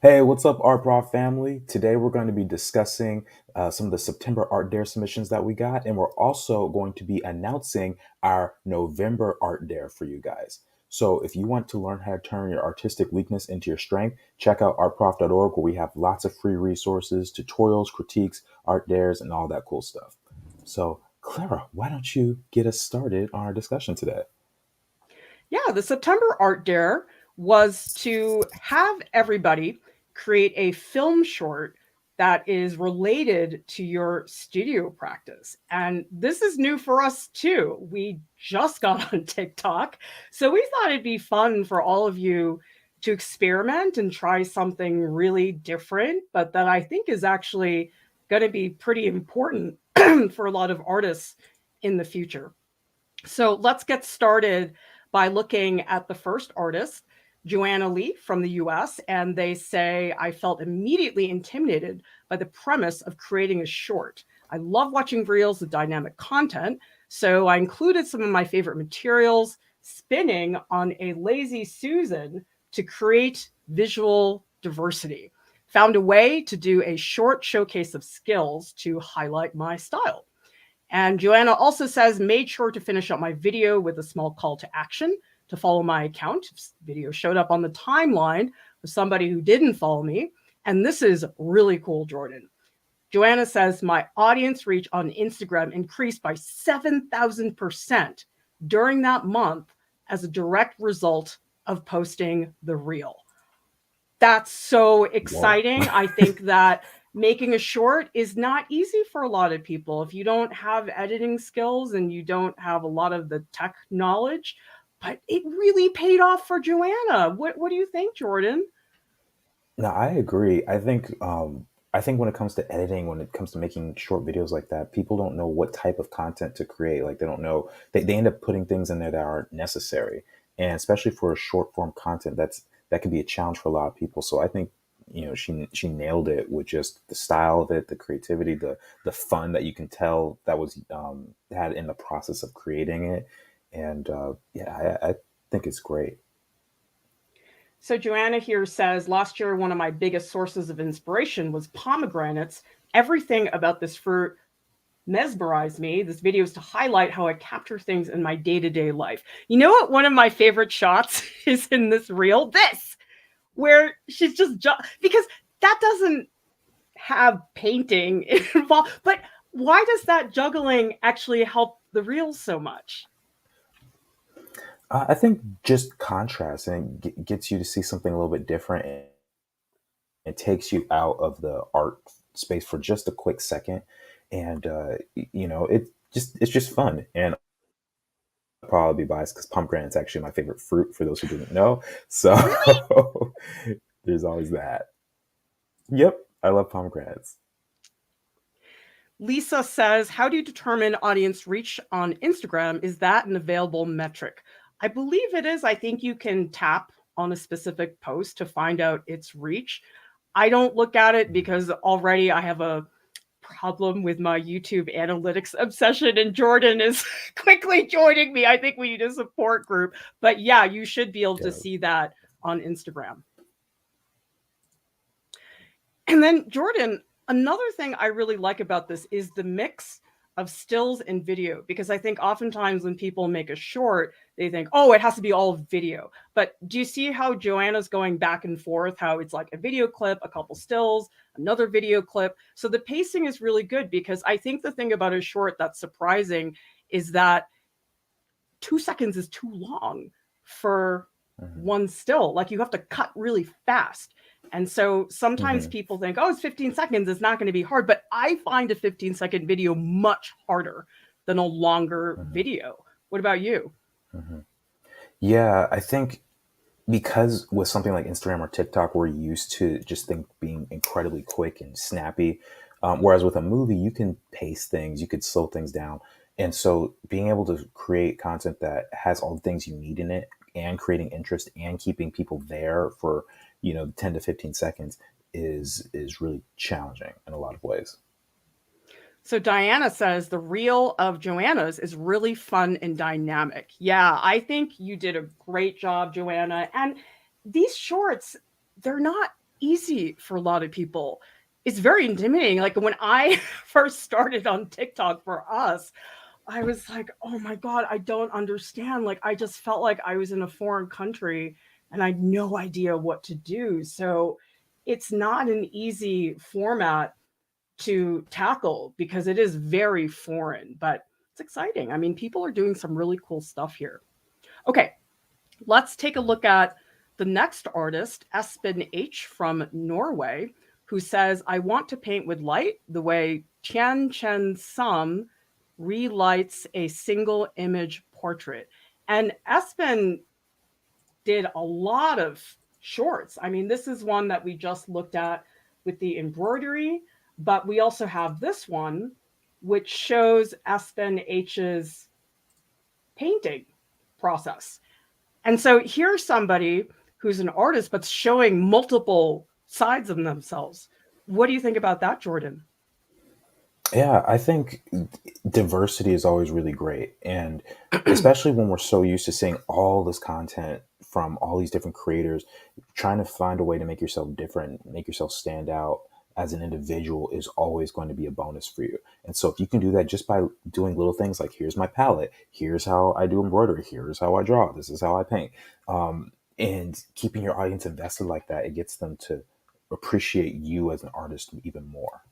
Hey, what's up, Art Prof family? Today we're going to be discussing some of the September Art Dare submissions that we got, and we're also going to be announcing our November Art Dare for you guys. So if you want to learn how to turn your artistic weakness into your strength, check out artprof.org where we have lots of free resources, tutorials, critiques, art dares, and all that cool stuff. So, Clara, why don't you get us started on our discussion today? Yeah, the September Art Dare was to have everybody create a film short that is related to your studio practice. And this is new for us too. We just got on TikTok. So we thought it'd be fun for all of you to experiment and try something really different, but that I think is actually going to be pretty important for a lot of artists in the future. So let's get started by looking at the first artist, Joanna Lee from the US. And they say, I felt immediately intimidated by the premise of creating a short. I love watching reels with dynamic content. So I included some of my favorite materials, spinning on a lazy Susan to create visual diversity. Found a way to do a short showcase of skills to highlight my style. And Joanna also says, made sure to finish up my video with a small call to action to follow my account. Video showed up on the timeline for somebody who didn't follow me. And this is really cool, Jordan. Joanna says, my audience reach on Instagram increased by 7,000% during that month as a direct result of posting the reel. That's so Whoa. exciting. I think that making a short is not easy for a lot of people. If you don't have editing skills and you don't have a lot of the tech knowledge, but it really paid off for Joanna. What do you think, Jordan? No, I agree. I think when it comes to editing, when it comes to making short videos like that, people don't know what type of content to create. Like they don't know they end up putting things in there that aren't necessary. And especially for a short form content, that can be a challenge for a lot of people. So I think, she nailed it with just the style of it, the creativity, the fun that you can tell that was had in the process of creating it. And yeah, I think it's great. So Joanna here says, last year, one of my biggest sources of inspiration was pomegranates. Everything about this fruit mesmerized me. This video is to highlight how I capture things in my day-to-day life. You know what? One of my favorite shots is in this reel. This, where she's just because that doesn't have painting involved. But why does that juggling actually help the reels so much? I think just contrast and gets you to see something a little bit different. And it takes you out of the art space for just a quick second, and it's just fun. And I'll probably be biased because pomegranate's actually my favorite fruit. For those who didn't know, so Really? there's always that. Yep, I love pomegranates. Lisa says, how do you determine audience reach on Instagram? Is that an available metric? I believe it is. I think you can tap on a specific post to find out its reach. I don't look at it because already I have a problem with my YouTube analytics obsession, and Jordan is quickly joining me. I think we need a support group. But yeah, you should be able to Yeah. see that on Instagram. And then, Jordan, another thing I really like about this is the mix of stills and video, because I think oftentimes when people make a short, they think, oh, it has to be all video. But do you see how Joanna's going back and forth, how it's like a video clip, a couple stills, another video clip? So the pacing is really good, because I think the thing about a short that's surprising is that 2 seconds is too long for Hmm. one still. Like you have to cut really fast. And so sometimes Hmm. people think, oh, it's 15 seconds. It's not going to be hard. But I find a 15-second video much harder than a longer Hmm. video. What about you? Hmm. Yeah, I think because with something like Instagram or TikTok, we're used to just think being incredibly quick and snappy. Whereas with a movie, you can pace things, you could slow things down. And so being able to create content that has all the things you need in it and creating interest and keeping people there for, 10 to 15 seconds is really challenging in a lot of ways. So Diana says the reel of Joanna's is really fun and dynamic. Yeah, I think you did a great job, Joanna. And these shorts, they're not easy for a lot of people. It's very intimidating. Like when I first started on TikTok for us, I was like, oh my God, I don't understand. Like, I just felt like I was in a foreign country and I had no idea what to do. So it's not an easy format to tackle because it is very foreign, but it's exciting. I mean, people are doing some really cool stuff here. Okay, let's take a look at the next artist, Espen H from Norway, who says, I want to paint with light the way Tian Chen Sum relights a single image portrait. And Espen did a lot of shorts. I mean, this is one that we just looked at with the embroidery, but we also have this one, which shows Espen H's painting process. And so here's somebody who's an artist, but showing multiple sides of themselves. What do you think about that, Jordan? Yeah, I think diversity is always really great. And especially when we're so used to seeing all this content from all these different creators, trying to find a way to make yourself different, make yourself stand out as an individual is always going to be a bonus for you. And so if you can do that just by doing little things like, here's my palette, here's how I do embroidery, here's how I draw, this is how I paint, and keeping your audience invested like that, it gets them to appreciate you as an artist even more.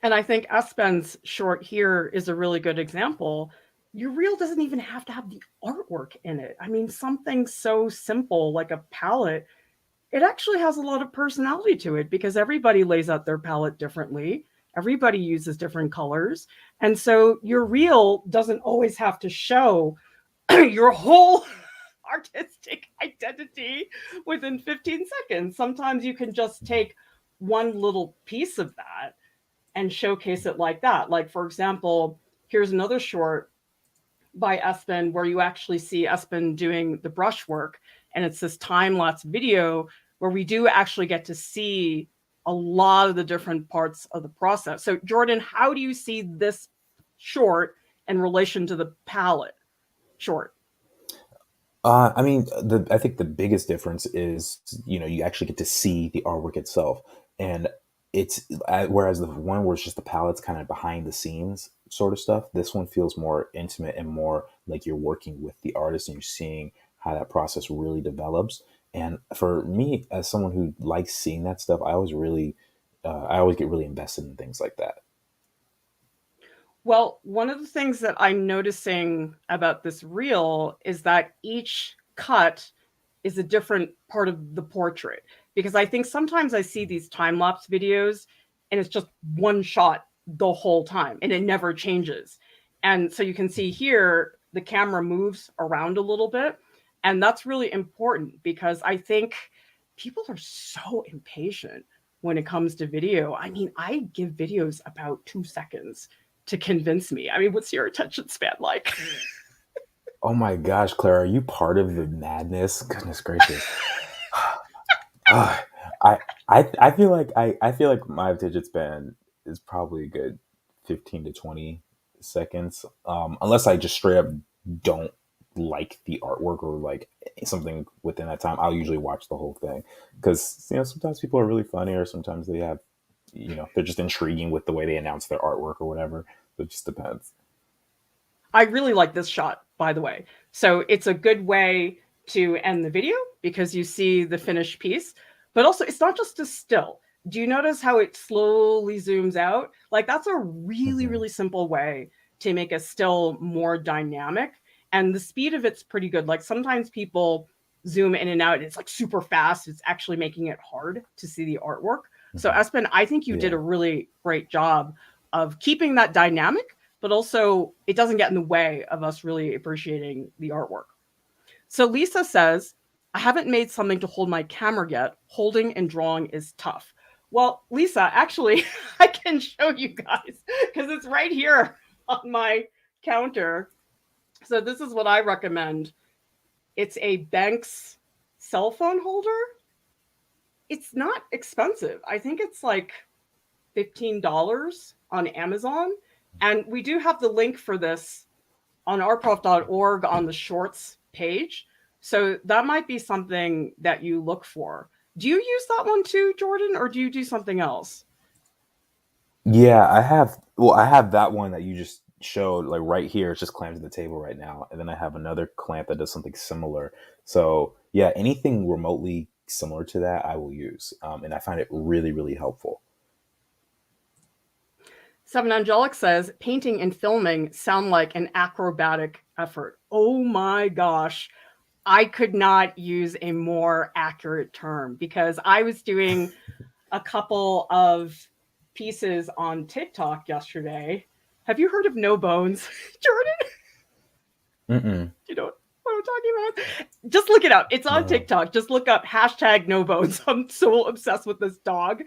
And I think Espen's short here is a really good example. Your reel doesn't even have to have the artwork in it. I mean, something so simple like a palette, it actually has a lot of personality to it because everybody lays out their palette differently. Everybody uses different colors. And so your reel doesn't always have to show your whole artistic identity within 15 seconds. Sometimes you can just take one little piece of that and showcase it like that. Like, for example, here's another short by Espen where you actually see Espen doing the brushwork. And it's this time lapse video where we do actually get to see a lot of the different parts of the process. So, Jordan, how do you see this short in relation to the palette short? I mean, I think the biggest difference is, you actually get to see the artwork itself, and whereas the one where it's just the palette's kind of behind the scenes sort of stuff. This one feels more intimate and more like you're working with the artist and you're seeing how that process really develops. And for me, as someone who likes seeing that stuff, I always get really invested in things like that. Well, one of the things that I'm noticing about this reel is that each cut is a different part of the portrait. Because I think sometimes I see these time lapse videos and it's just one shot the whole time and it never changes. And so you can see here the camera moves around a little bit. And that's really important because I think people are so impatient when it comes to video. I mean, I give videos about 2 seconds to convince me. I mean, what's your attention span like? Oh my gosh, Clara, are you part of the madness? Goodness gracious. Uh, I I feel like my attention span is probably a good 15 to 20 seconds. Unless I just straight up don't like the artwork or like something within that time, I'll usually watch the whole thing because sometimes people are really funny or sometimes they have they're just intriguing with the way they announce their artwork or whatever. It just depends. I really like this shot, by the way. So it's a good way to end the video because you see the finished piece, but also it's not just a still. Do you notice how it slowly zooms out? Like that's a really, Hmm. really simple way to make a still more dynamic. And the speed of it's pretty good. Like sometimes people zoom in and out and it's like super fast. It's actually making it hard to see the artwork. So Hmm. Espen, I think you did Yeah. a really great job of keeping that dynamic, but also it doesn't get in the way of us really appreciating the artwork. So Lisa says, I haven't made something to hold my camera yet. Holding and drawing is tough. Well, Lisa, actually, I can show you guys because it's right here on my counter. So this is what I recommend. It's a Banks cell phone holder. It's not expensive. I think it's like $15 on Amazon. And we do have the link for this on ourprof.org on the shorts page. So that might be something that you look for. Do you use that one too, Jordan, or do you do something else? Yeah, I have. Well, I have that one that you just showed, like right here. It's just clamped to the table right now, and then I have another clamp that does something similar. So yeah, anything remotely similar to that, I will use, and I find it really, really helpful. Seven Angelic says painting and filming sound like an acrobatic effort. Oh my gosh. I could not use a more accurate term because I was doing a couple of pieces on TikTok yesterday. Have you heard of No Bones, Jordan? Mm-mm. You know what I'm talking about? Just look it up. It's on No. TikTok. Just look up hashtag No Bones. I'm so obsessed with this dog.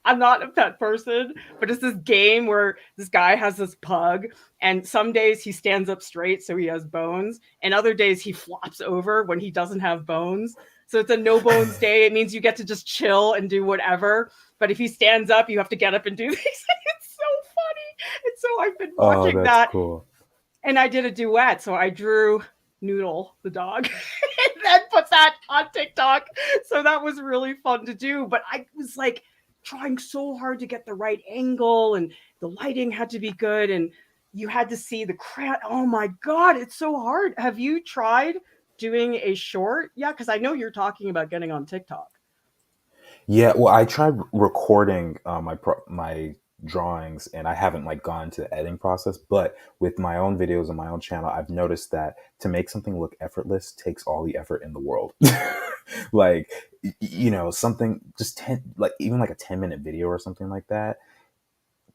I'm not a pet person, but it's this game where this guy has this pug, and some days he stands up straight so he has bones, and other days he flops over when he doesn't have bones. So it's a no bones day. It means you get to just chill and do whatever. But if he stands up, you have to get up and do these. It's so funny. And so I've been Oh, watching that's that, cool. and I did a duet. So I drew Noodle, the dog, and then put that on TikTok. So that was really fun to do. But I was like trying so hard to get the right angle, and the lighting had to be good, and you had to see the crayon. Oh my God, it's so hard. Have you tried doing a short? Yeah, because I know you're talking about getting on TikTok. Yeah, well, I tried recording my drawings, and I haven't like gone to the editing process. But with my own videos on my own channel, I've noticed that to make something look effortless takes all the effort in the world. Like, something just like even like a 10-minute video or something like that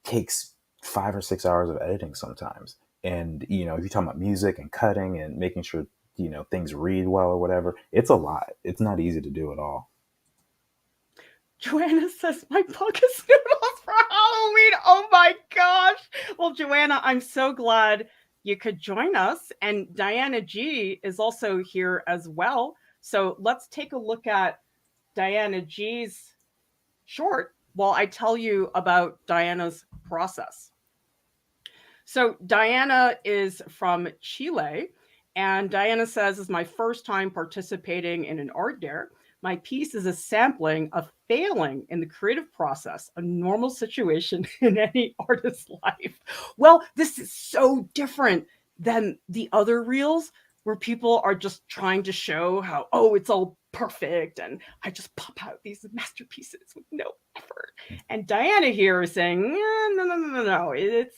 takes 5 or 6 hours of editing sometimes. And if you're talking about music and cutting and making sure things read well or whatever, it's a lot. It's not easy to do at all. Joanna says my bucket noodles for Halloween. Oh my gosh. Well, Joanna, I'm so glad you could join us. And Diana G is also here as well. So let's take a look at Diana G's short while I tell you about Diana's process. So Diana is from Chile, and Diana says, "This is my first time participating in an art dare. My piece is a sampling of failing in the creative process, a normal situation in any artist's life." Well, this is so different than the other reels where people are just trying to show how, oh, it's all perfect and I just pop out these masterpieces with no effort. And Diana here is saying, no, no, no, no, no. It's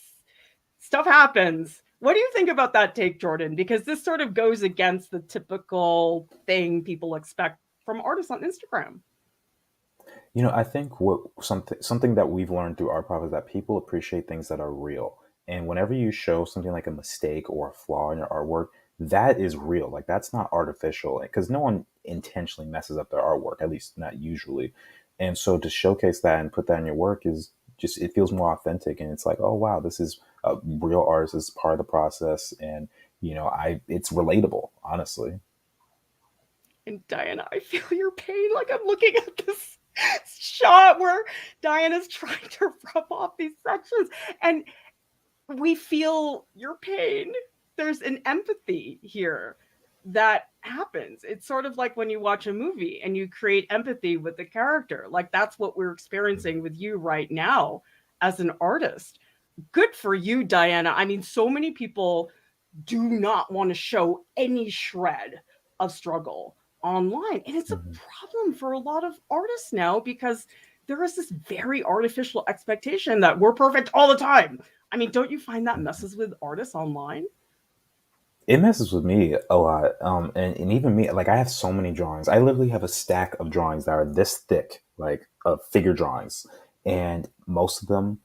stuff happens. What do you think about that take, Jordan? Because this sort of goes against the typical thing people expect from artists on Instagram. I think what something that we've learned through art prop is that people appreciate things that are real. And whenever you show something like a mistake or a flaw in your artwork, that is real. Like that's not artificial because no one intentionally messes up their artwork, at least not usually. And so to showcase that and put that in your work is just it feels more authentic and it's like, oh wow, this is a real artist, this is part of the process and I it's relatable, honestly. And Diana, I feel your pain. Like I'm looking at this shot where Diana's trying to rub off these sections, and we feel your pain. There's an empathy here that happens. It's sort of like when you watch a movie and you create empathy with the character. Like that's what we're experiencing with you right now as an artist. Good for you, Diana. I mean, so many people do not want to show any shred of struggle online. And it's a Mhm. problem for a lot of artists now because there is this very artificial expectation that we're perfect all the time. I mean, don't you find that Mhm. messes with artists online? It messes with me a lot. And even me, like I have so many drawings. I literally have a stack of drawings that are this thick, like of figure drawings. And most of them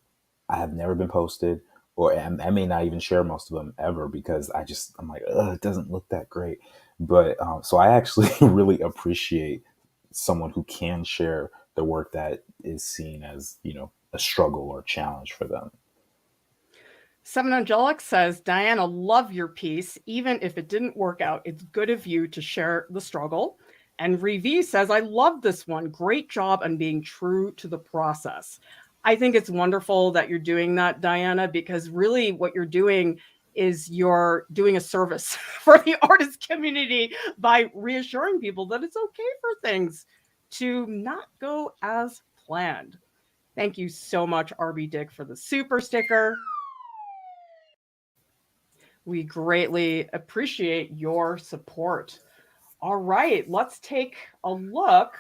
I have never been posted, or I may not even share most of them ever because I'm like, ugh, it doesn't look that great. But so I actually really appreciate someone who can share the work that is seen as, a struggle or challenge for them. Seven Angelic says, Diana, love your piece. Even if it didn't work out, it's good of you to share the struggle. And Revi says, I love this one. Great job on being true to the process. I think it's wonderful that you're doing that, Diana, because really what you're doing is you're doing a service for the artist community by reassuring people that it's okay for things to not go as planned. Thank you so much, RB Dick, for the super sticker. We greatly appreciate your support. All right, let's take a look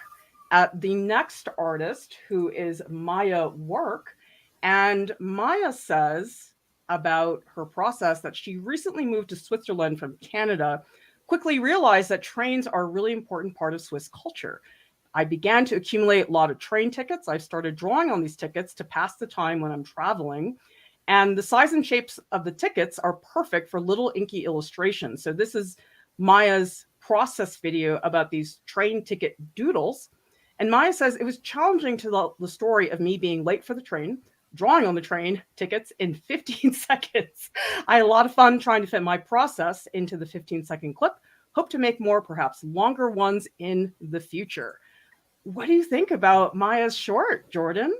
at the next artist, who is Maya Work. And Maya says about her process that she recently moved to Switzerland from Canada, quickly realized that trains are a really important part of Swiss culture. I began to accumulate a lot of train tickets. I started drawing on these tickets to pass the time when I'm traveling. And the size and shapes of the tickets are perfect for little inky illustrations. So this is Maya's process video about these train ticket doodles. And Maya says it was challenging to the story of me being late for the train, drawing on the train tickets in 15 seconds. I had a lot of fun trying to fit my process into the 15-second clip. Hope to make more, perhaps longer ones in the future. What do you think about Maya's short, Jordan?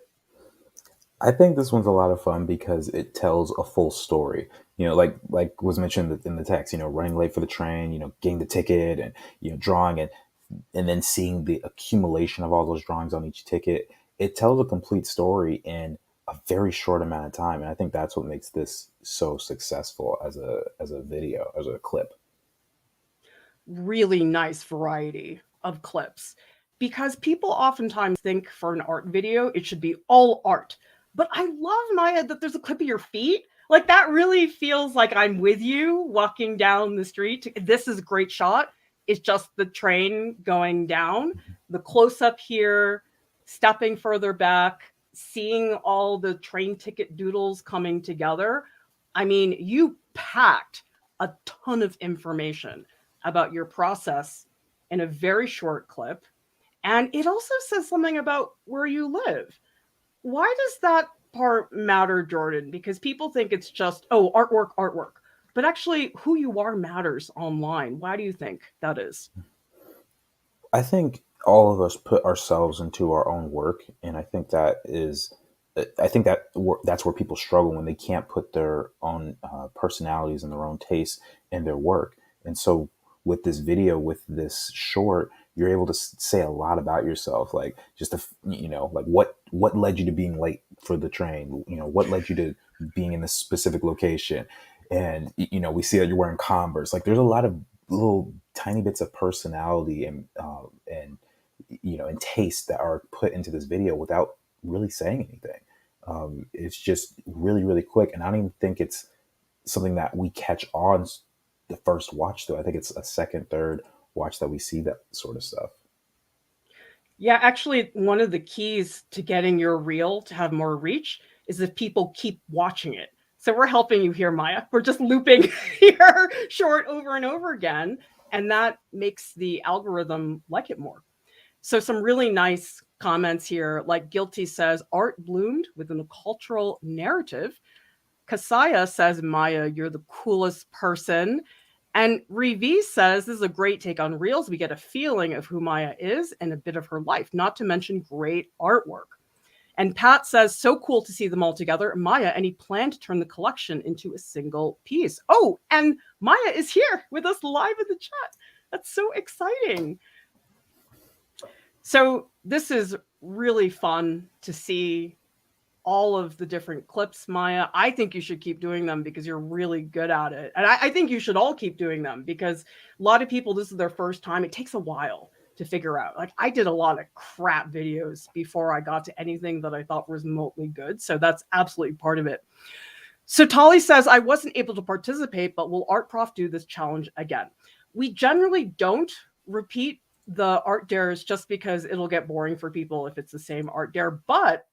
I think this one's a lot of fun because it tells a full story. Like was mentioned in the text. Running late for the train. Getting the ticket and drawing it, and then seeing the accumulation of all those drawings on each ticket. It tells a complete story in a very short amount of time, and I think that's what makes this so successful as a video, as a clip. Really nice variety of clips, because people oftentimes think for an art video it should be all art. But I love, Maya, that there's a clip of your feet. Like, that really feels like I'm with you walking down the street. This is a great shot. It's just the train going down, the close up here, stepping further back, seeing all the train ticket doodles coming together. I mean, you packed a ton of information about your process in a very short clip. And it also says something about where you live. Why does that part matter, Jordan? Because people think it's just, oh, artwork, artwork. But actually, who you are matters online. Why do you think that is? I think all of us put ourselves into our own work, and that's where people struggle when they can't put their own personalities and their own tastes in their work. And so, with this video, with this short, you're able to say a lot about yourself, like just like what led you to being late for the train. What led you to being in this specific location, and we see that you're wearing Converse. Like, there's a lot of little tiny bits of personality and taste that are put into this video without really saying anything. It's just really, really quick, and I don't even think it's something that we catch on the first watch. Though I think it's a second, third watch that we see that sort of stuff. Yeah, actually, one of the keys to getting your reel to have more reach is if people keep watching it. So we're helping you here, Maya. We're just looping your short over and over again, and that makes the algorithm like it more. So some really nice comments here, like Guilty says, art bloomed within a cultural narrative. Kasaya says, Maya, you're the coolest person. And Revi says, this is a great take on Reels. We get a feeling of who Maya is and a bit of her life, not to mention great artwork. And Pat says, so cool to see them all together. Maya, any plan to turn the collection into a single piece? Oh, and Maya is here with us live in the chat. That's so exciting. So this is really fun to see all of the different clips, Maya. I think you should keep doing them because you're really good at it. And I think you should all keep doing them because a lot of people, this is their first time. It takes a while to figure out. Like, I did a lot of crap videos before I got to anything that I thought was remotely good. So that's absolutely part of it. So Tolly says, I wasn't able to participate, but will Art Prof do this challenge again? We generally don't repeat the art dares just because it'll get boring for people if it's the same art dare. But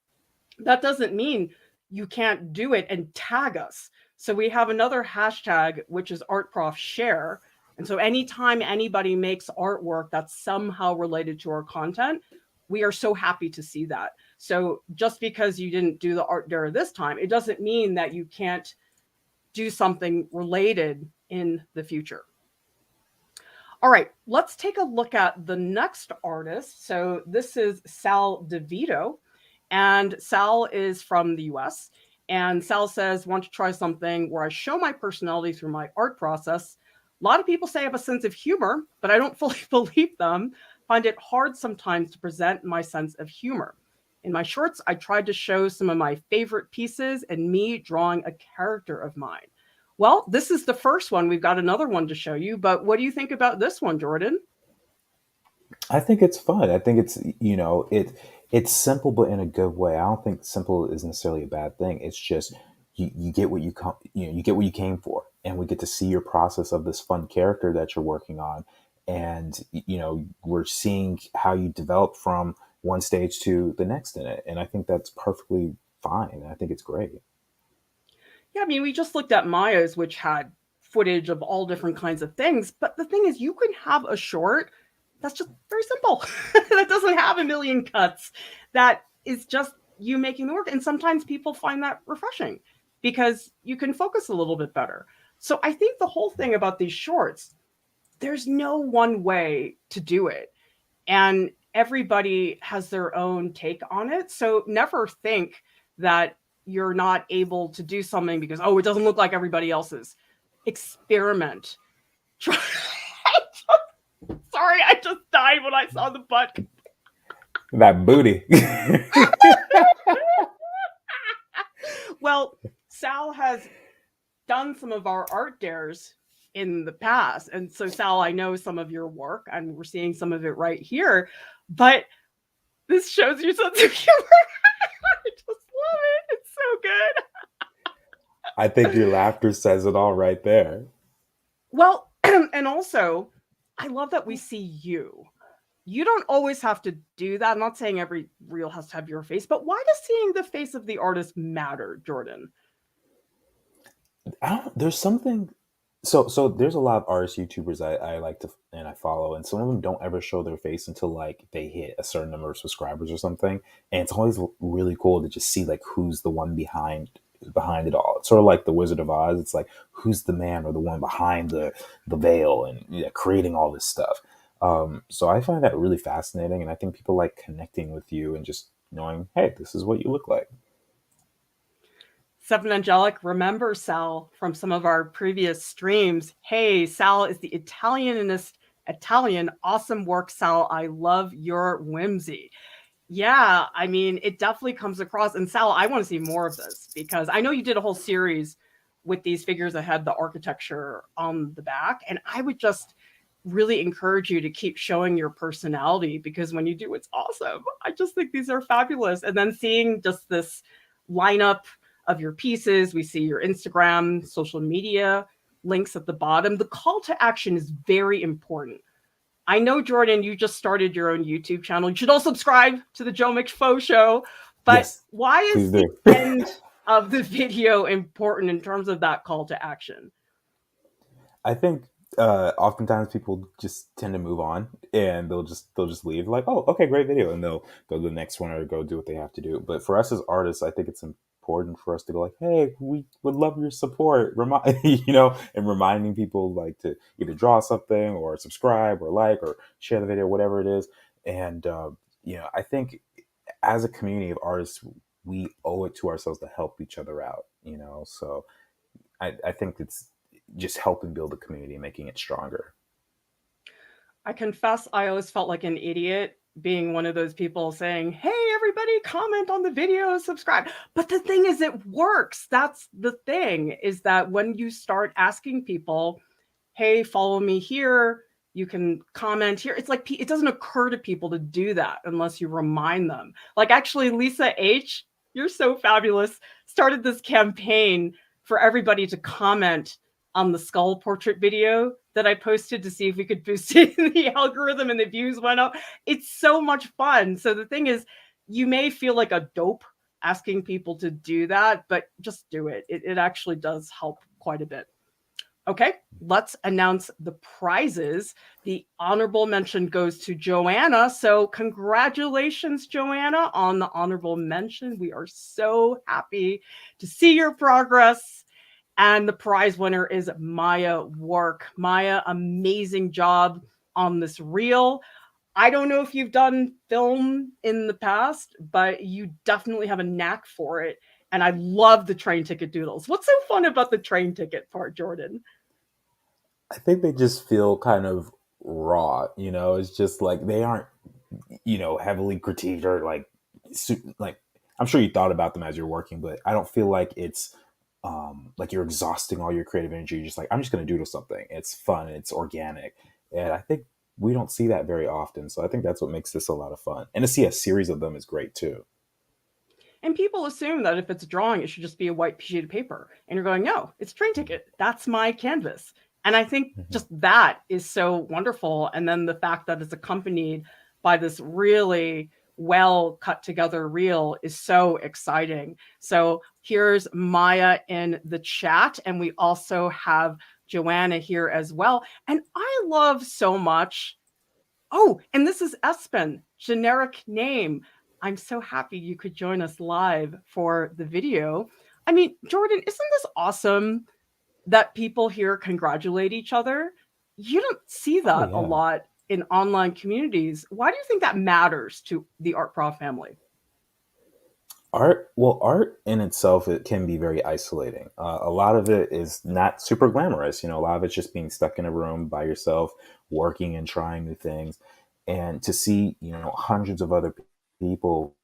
that doesn't mean you can't do it and tag us. So we have another hashtag, which is ArtProfShare. And so anytime anybody makes artwork that's somehow related to our content, we are so happy to see that. So just because you didn't do the art dare this time, it doesn't mean that you can't do something related in the future. All right, let's take a look at the next artist. So this is Sal Devito. And Sal is from the US. And Sal says, want to try something where I show my personality through my art process. A lot of people say I have a sense of humor, but I don't fully believe them. find it hard sometimes to present my sense of humor. In my shorts, I tried to show some of my favorite pieces and me drawing a character of mine. Well, this is the first one. We've got another one to show you, but what do you think about this one, Jordan? I think it's fun. I think it's, it's simple but in a good way. I don't think simple is necessarily a bad thing. It's just you get what you get what you came for, and we get to see your process of this fun character that you're working on, and we're seeing how you develop from one stage to the next in it, and I think that's perfectly fine. I think it's great. Yeah, I mean, we just looked at Maya's, which had footage of all different kinds of things. But the thing is, you can have a short that's just very simple, that doesn't have a million cuts, that is just you making the work. And sometimes people find that refreshing because you can focus a little bit better. So I think the whole thing about these shorts, there's no one way to do it. And everybody has their own take on it. So never think that you're not able to do something because, oh, it doesn't look like everybody else's. Experiment. Try. Sorry, I just died when I saw the butt. That booty. Well, Sal has done some of our art dares in the past. And so, Sal, I know some of your work, and we're seeing some of it right here. But this shows your sense of humor. I just love it. It's so good. I think your laughter says it all right there. Well, and also, I love that we see you. You don't always have to do that. I'm not saying every reel has to have your face, but why does seeing the face of the artist matter, Jordan? There's something. So there's a lot of artist YouTubers I like to and I follow, and some of them don't ever show their face until like they hit a certain number of subscribers or something, and it's always really cool to just see like who's the one behind it all. It's sort of like the Wizard of Oz. It's like who's the man or the one behind the veil and creating all this stuff. So I find that really fascinating, and I think people like connecting with you and just knowing, hey, this is what you look like. Seven Angelic, remember Sal from some of our previous streams. Hey, Sal is the Italianist Italian. Awesome work, Sal. I love your whimsy. Yeah, I mean, it definitely comes across. And Sal, I want to see more of this because I know you did a whole series with these figures that had the architecture on the back. And I would just really encourage you to keep showing your personality because when you do, it's awesome. I just think these are fabulous. And then seeing just this lineup of your pieces, we see your Instagram, social media links at the bottom. The call to action is very important. I know, Jordan, you just started your own YouTube channel. You should all subscribe to the Joe McFo Show. But Yes, why is please the do. end of the video important in terms of that call to action? I think oftentimes people just tend to move on and they'll just leave like, oh, okay, great video, and they'll go to the next one or go do what they have to do. But for us as artists, I think it's important for us to go like, hey, we would love your support, remind and reminding people like to either draw something or subscribe or like or share the video, whatever it is. And I think as a community of artists, we owe it to ourselves to help each other out. So I think it's just helping build a community and making it stronger. I confess, I always felt like an idiot being one of those people saying, hey, everybody, comment on the video, subscribe. But the thing is, it works. That's the thing, is that when you start asking people, hey, follow me here, you can comment here. It's like it doesn't occur to people to do that unless you remind them. Like actually, Lisa H, you're so fabulous, started this campaign for everybody to comment on the skull portrait video that I posted to see if we could boost it in the algorithm and the views went up. It's so much fun. So the thing is, you may feel like a dope asking people to do that, but just do it. It actually does help quite a bit. Okay, let's announce the prizes. The honorable mention goes to Joanna. So congratulations, Joanna, on the honorable mention. We are so happy to see your progress. And the prize winner is Maya Work. Maya, amazing job on this reel. I don't know if you've done film in the past, but you definitely have a knack for it. And I love the train ticket doodles. What's so fun about the train ticket part, Jordan? I think they just feel kind of raw. It's just like they aren't, heavily critiqued or like, like I'm sure you thought about them as you're working, but I don't feel like it's like you're exhausting all your creative energy. You're just like, I'm just going to doodle something. It's fun. It's organic. And I think we don't see that very often. So I think that's what makes this a lot of fun. And to see a series of them is great too. And people assume that if it's a drawing, it should just be a white sheet of paper. And you're going, no, it's a train ticket. That's my canvas. And I think Mhm. just that is so wonderful. And then the fact that it's accompanied by this really well cut together reel is so exciting. So here's Maya in the chat. And we also have Joanna here as well. And I love so much. Oh, and this is Espen, generic name. I'm so happy you could join us live for the video. I mean, Jordan, isn't this awesome that people here congratulate each other? You don't see Oh that a yeah. lot in online communities. Why do you think that matters to the Art Prof family? Art in itself, it can be very isolating. A lot of it is not super glamorous. A lot of it's just being stuck in a room by yourself, working and trying new things. And to see, hundreds of other people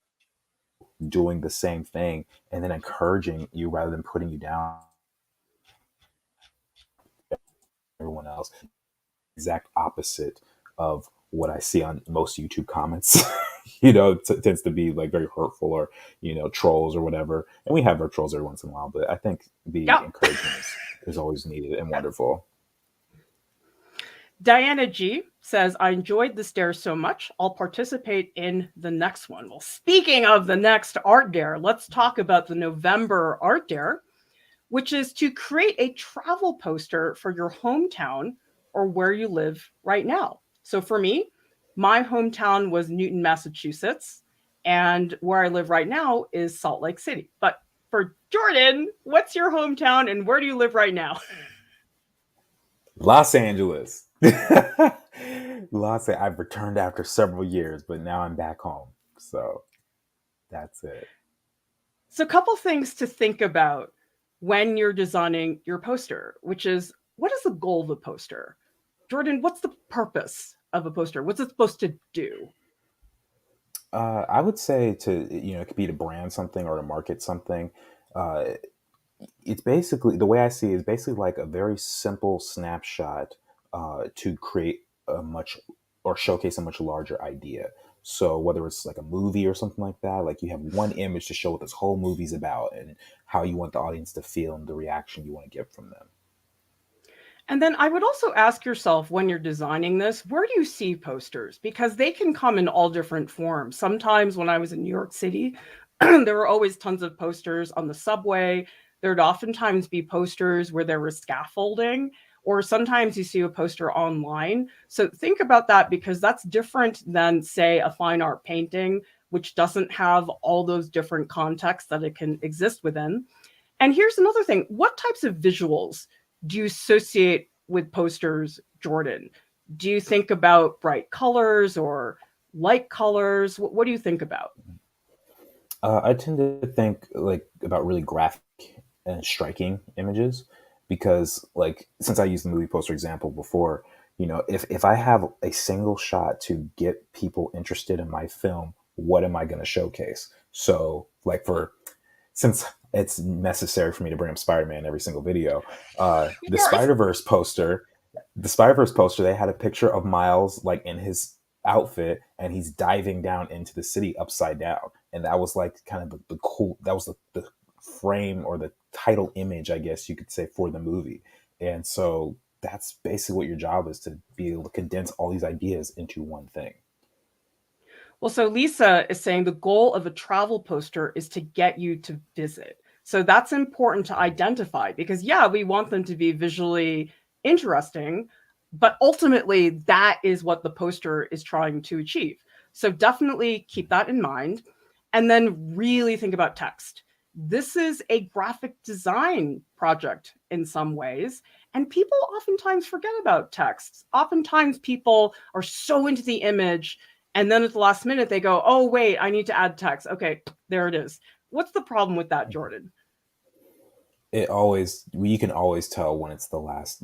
doing the same thing and then encouraging you rather than putting you down, everyone else, exact opposite of what I see on most YouTube comments. It tends to be like very hurtful or, trolls or whatever. And we have our trolls every once in a while, but I think the Yeah. encouragement is always needed and wonderful. Diana G says, I enjoyed this dare so much. I'll participate in the next one. Well, speaking of the next art dare, let's talk about the November art dare, which is to create a travel poster for your hometown or where you live right now. So for me, my hometown was Newton, Massachusetts, and where I live right now is Salt Lake City. But for Jordan, what's your hometown and where do you live right now? Los Angeles. I've returned after several years, but now I'm back home. So that's it. So, a couple things to think about when you're designing your poster, which is what is the goal of a poster? Jordan, what's the purpose of a poster? What's it supposed to do? I would say it could be to brand something or to market something. Uh, it's basically, the way I see it is basically like a very simple snapshot to create a much or showcase a much larger idea. So whether it's like a movie or something like that, like you have one image to show what this whole movie's about and how you want the audience to feel and the reaction you want to get from them. And then I would also ask yourself when you're designing this, where do you see posters? Because they can come in all different forms. Sometimes when I was in New York City, there were always tons of posters on the subway. There'd oftentimes be posters where there was scaffolding, or sometimes you see a poster online. So think about that because that's different than, say, a fine art painting, which doesn't have all those different contexts that it can exist within. And here's another thing. What types of visuals do you associate with posters, Jordan? Do you think about bright colors or light colors? What do you think about? I tend to think like about really graphic and striking images because, like, since I used the movie poster example before, if I have a single shot to get people interested in my film, what am I going to showcase? So, like, since it's necessary for me to bring up Spider-Man every single video, Of course. the Spider-Verse poster, they had a picture of Miles like in his outfit and he's diving down into the city upside down. And that was like kind of the cool, that was the frame or the title image, I guess you could say, for the movie. And so that's basically what your job is, to be able to condense all these ideas into one thing. Well, so Lisa is saying the goal of a travel poster is to get you to visit. So that's important to identify because, yeah, we want them to be visually interesting, but ultimately that is what the poster is trying to achieve. So definitely keep that in mind. And then really think about text. This is a graphic design project in some ways. And people oftentimes forget about text. Oftentimes people are so into the image and then at the last minute, they go, oh, wait, I need to add text. Okay, there it is. What's the problem with that, Jordan? It always, you can always tell when it's the last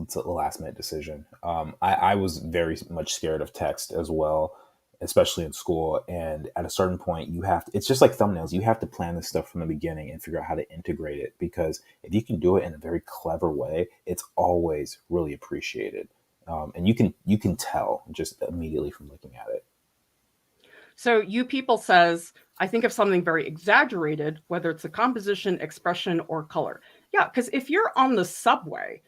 minute decision. I was very much scared of text as well, especially in school. And at a certain point, you have to, it's just like thumbnails. You have to plan this stuff from the beginning and figure out how to integrate it, because if you can do it in a very clever way, it's always really appreciated. And you can tell just immediately from looking at it. So you people says, I think of something very exaggerated, whether it's a composition, expression, or color. Yeah, because if you're on the subway,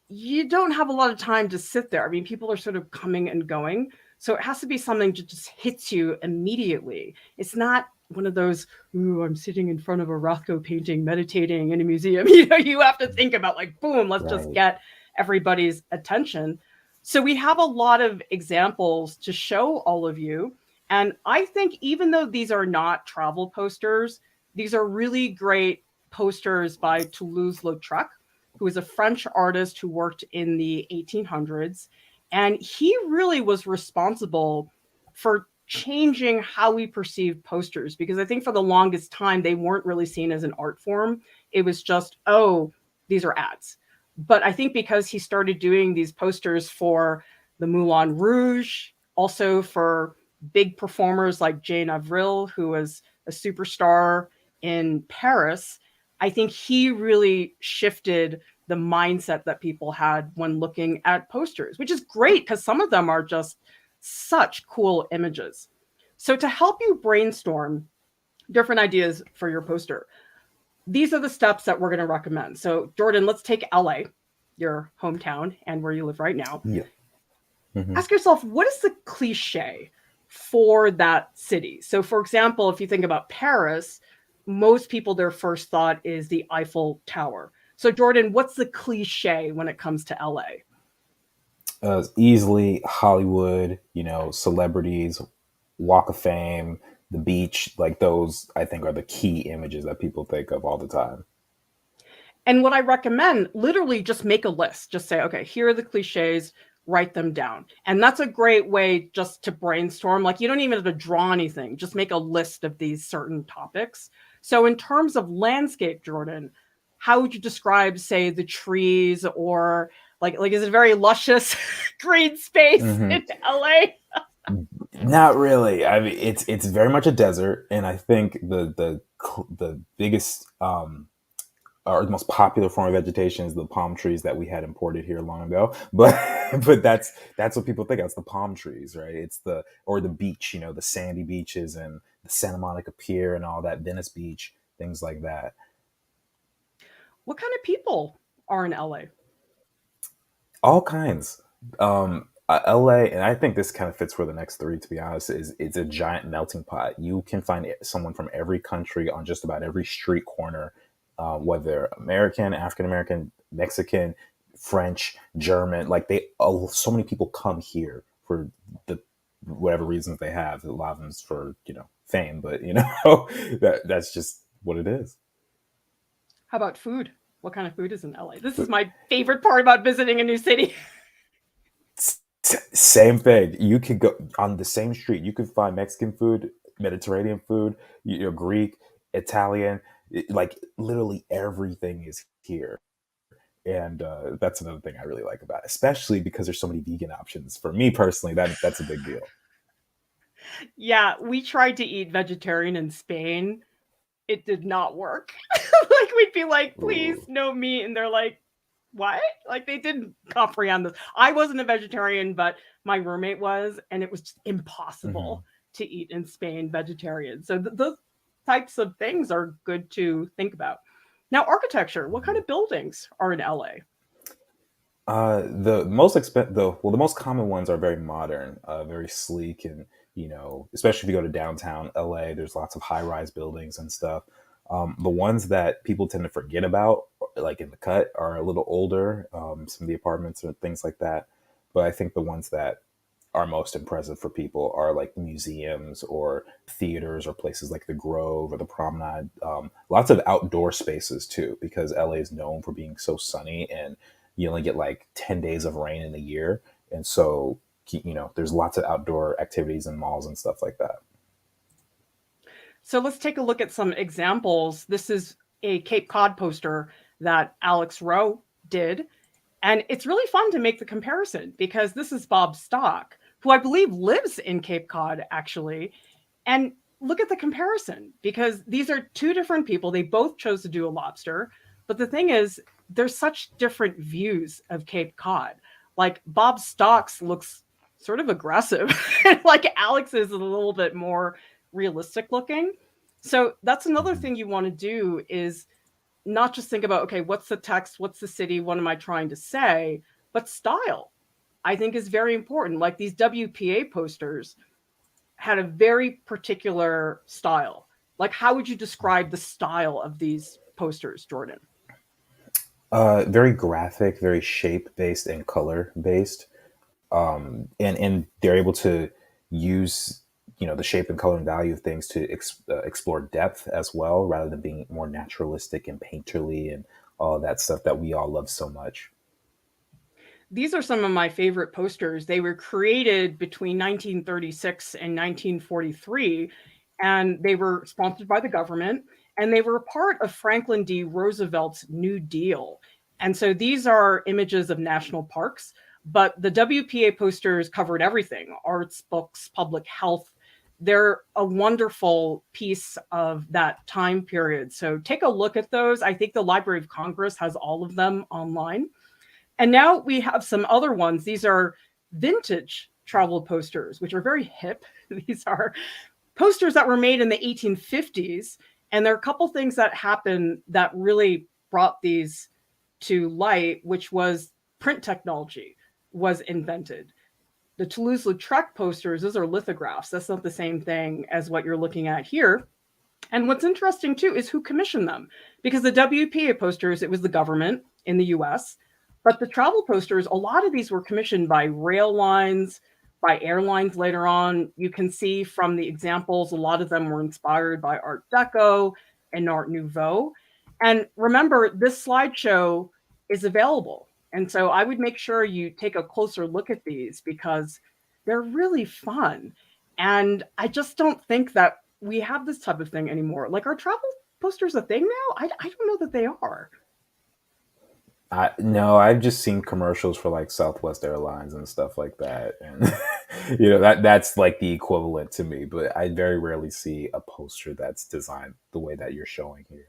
you don't have a lot of time to sit there. I mean, people are sort of coming and going. So it has to be something that just hits you immediately. It's not one of those, ooh, I'm sitting in front of a Rothko painting, meditating in a museum. You have to think about like, boom, let's just Right. get everybody's attention. So we have a lot of examples to show all of you. And I think even though these are not travel posters, these are really great posters by Toulouse-Lautrec, who was a French artist who worked in the 1800s. And he really was responsible for changing how we perceive posters, because I think for the longest time, they weren't really seen as an art form. It was just, oh, these are ads. But I think because he started doing these posters for the Moulin Rouge, also for big performers like Jane Avril, who was a superstar in Paris, I think he really shifted the mindset that people had when looking at posters, which is great because some of them are just such cool images. So, to help you brainstorm different ideas for your poster, these are the steps that we're going to recommend. So, Jordan, let's take LA, your hometown and where you live right now. Yeah. Hmm. Ask yourself, what is the cliche for that city? So, for example, if you think about Paris, most people, their first thought is the Eiffel Tower. So, Jordan, what's the cliche when it comes to LA? Easily Hollywood, celebrities, Walk of Fame, the beach, like those, I think, are the key images that people think of all the time. And what I recommend, literally just make a list. Just say, okay, here are the cliches, write them down. And that's a great way just to brainstorm. Like you don't even have to draw anything, just make a list of these certain topics. So, in terms of landscape, Jordan, how would you describe, say, the trees, or like is it very luscious green space Hmm. in LA? Not really. I mean, it's very much a desert, and I think the biggest or the most popular form of vegetation is the palm trees that we had imported here long ago. But but that's what people think of. It's the palm trees, right? It's the, or the beach, the sandy beaches and the Santa Monica Pier and all that, Venice Beach, things like that. What kind of people are in LA? All kinds. LA, and I think this kind of fits for the next three. To be honest, is it's a giant melting pot. You can find someone from every country on just about every street corner, whether American, African American, Mexican, French, German. Like so many people come here for the whatever reasons they have. A lot of them is for fame, but that's just what it is. How about food? What kind of food is in LA? This is my favorite part about visiting a new city. Same thing. You could go on the same street. You could find Mexican food, Mediterranean food, Greek, Italian. Like literally everything is here, and that's another thing I really like about it, especially because there's so many vegan options. For me personally, that's a big deal. Yeah, we tried to eat vegetarian in Spain. It did not work. Like we'd be like, please, Ooh. no meat. And they're like, what? Like they didn't comprehend this. I wasn't a vegetarian, but my roommate was, and it was just Hmm. impossible to eat in Spain vegetarian. So those types of things are good to think about. Now, architecture, what kind of buildings are in LA? The most common ones are very modern, very sleek, and especially if you go to downtown LA, there's lots of high rise buildings and stuff. The ones that people tend to forget about, like in the cut, are a little older. Some of the apartments or things like that. But I think the ones that are most impressive for people are like museums or theaters or places like the Grove or the Promenade. Lots of outdoor spaces too, because LA is known for being so sunny, and you only get like 10 days of rain in a year. And so, there's lots of outdoor activities and malls and stuff like that. So let's take a look at some examples. This is a Cape Cod poster that Alex Rowe did. And it's really fun to make the comparison because this is Bob Stock, who I believe lives in Cape Cod, actually. And look at the comparison because these are two different people. They both chose to do a lobster. But the thing is, there's such different views of Cape Cod. Like Bob Stock's looks sort of aggressive, like Alex is a little bit more realistic looking. So that's another Mhm. thing you want to do is not just think about, okay, what's the text, what's the city, what am I trying to say, but style, I think is very important. Like these WPA posters had a very particular style. Like, how would you describe the style of these posters, Jordan? Very graphic, very shape based and color based. And they're able to use the shape and color and value of things to explore depth as well, rather than being more naturalistic and painterly and all of that stuff that we all love so much. These are some of my favorite posters. They were created between 1936 and 1943, and they were sponsored by the government, and they were part of Franklin D. Roosevelt's New Deal. And so these are images of national parks, but the WPA posters covered everything: arts, books, public health. They're a wonderful piece of that time period. So take a look at those. I think the Library of Congress has all of them online. And now we have some other ones. These are vintage travel posters, which are very hip. These are posters that were made in the 1850s. And there are a couple things that happened that really brought these to light, which was print technology was invented. The Toulouse-Lautrec posters, those are lithographs. That's not the same thing as what you're looking at here. And what's interesting too is who commissioned them. Because the WPA posters, it was the government in the US. But the travel posters, a lot of these were commissioned by rail lines, by airlines later on. You can see from the examples, a lot of them were inspired by Art Deco and Art Nouveau. And remember, this slideshow is available. And so I would make sure you take a closer look at these because they're really fun. And I just don't think that we have this type of thing anymore. Like, are travel posters a thing now? I don't know that they are. No, I've just seen commercials for like Southwest Airlines and stuff like that, and that's like the equivalent to me. But I very rarely see a poster that's designed the way that you're showing here.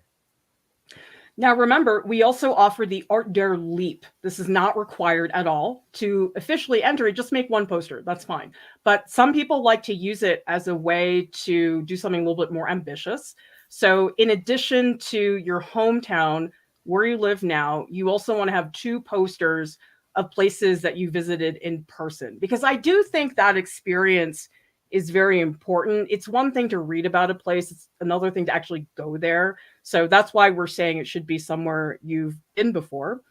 Now, remember, we also offer the Art Dare Leap. This is not required at all to officially enter it. Just make one poster. That's fine. But some people like to use it as a way to do something a little bit more ambitious. So, in addition to your hometown, where you live now, you also want to have two posters of places that you visited in person. Because I do think that experience is very important. It's one thing to read about a place, it's another thing to actually go there. So that's why we're saying it should be somewhere you've been before.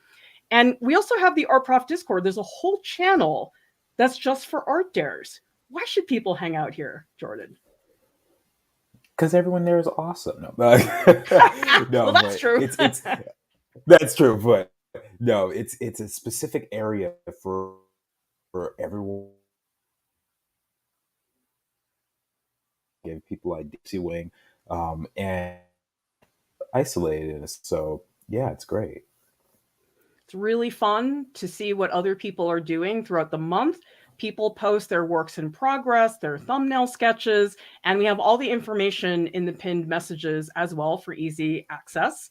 And we also have the Art Prof Discord. There's a whole channel that's just for art dares. Why should people hang out here, Jordan? Because everyone there is awesome. No, Well, no, that's but true. it's that's true. But no, it's a specific area for everyone. Give people like Dixie Wing, and isolated. So yeah, it's great. It's really fun to see what other people are doing throughout the month. People post their works in progress, their thumbnail sketches, and we have all the information in the pinned messages as well for easy access.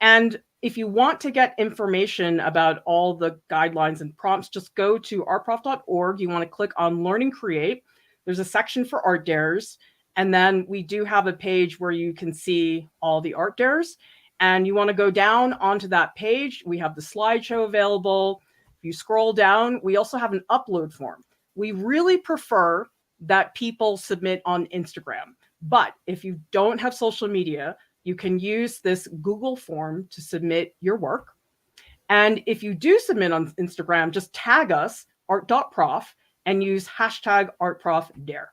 And if you want to get information about all the guidelines and prompts, just go to artprof.org. You want to click on Learn and Create. There's a section for art dares. And then we do have a page where you can see all the art dares. And you want to go down onto that page. We have the slideshow available. If you scroll down, we also have an upload form. We really prefer that people submit on Instagram. But if you don't have social media, you can use this Google form to submit your work. And if you do submit on Instagram, just tag us, art.prof, and use hashtag artprofdare.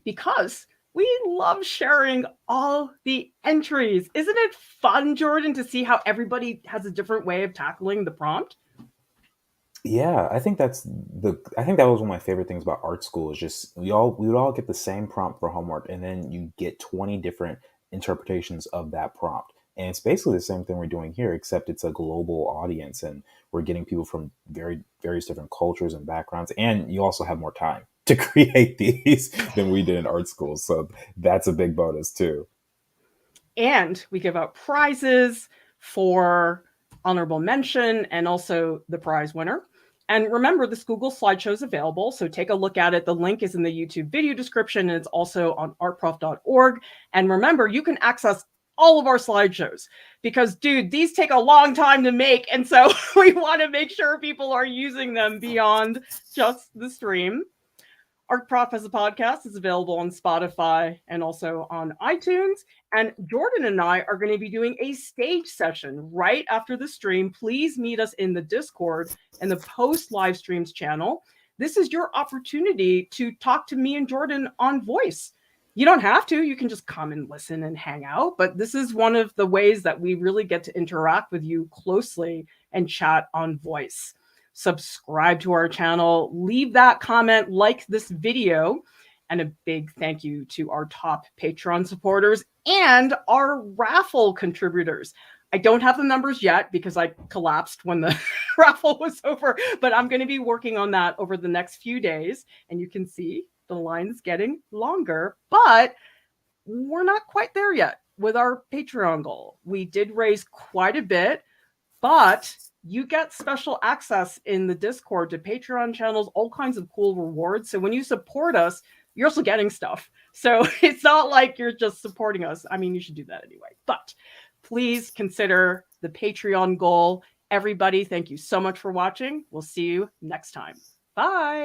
Because we love sharing all the entries. Isn't it fun, Jordan, to see how everybody has a different way of tackling the prompt? Yeah, I think that was one of my favorite things about art school is just we would all get the same prompt for homework, and then you get 20 different interpretations of that prompt, And it's basically the same thing we're doing here, except it's a global audience, and we're getting people from various different cultures and backgrounds. And you also have more time to create these than we did in art school. So that's a big bonus too. And we give out prizes for honorable mention and also the prize winner. And remember, this Google slideshow is available, so take a look at it. The link is in the YouTube video description, and it's also on artprof.org. And remember, you can access all of our slideshows because, dude, these take a long time to make. And so we want to make sure people are using them beyond just the stream. Art Prof as a podcast is available on Spotify and also on iTunes. And Jordan and I are going to be doing a stage session right after the stream. Please meet us in the Discord and the post live streams channel. This is your opportunity to talk to me and Jordan on voice. You don't have to, you can just come and listen and hang out. But this is one of the ways that we really get to interact with you closely and chat on voice. Subscribe to our channel, leave that comment, like this video, and a big thank you to our top Patreon supporters and our raffle contributors. I don't have the numbers yet because I collapsed when the raffle was over, but I'm going to be working on that over the next few days. And you can see the line's getting longer, but we're not quite there yet with our Patreon goal. We did raise quite a bit, but you get special access in the Discord to Patreon channels, all kinds of cool rewards. So when you support us, you're also getting stuff. So it's not like you're just supporting us. I mean, you should do that anyway. But please consider the Patreon goal. Everybody, thank you so much for watching. We'll see you next time. Bye.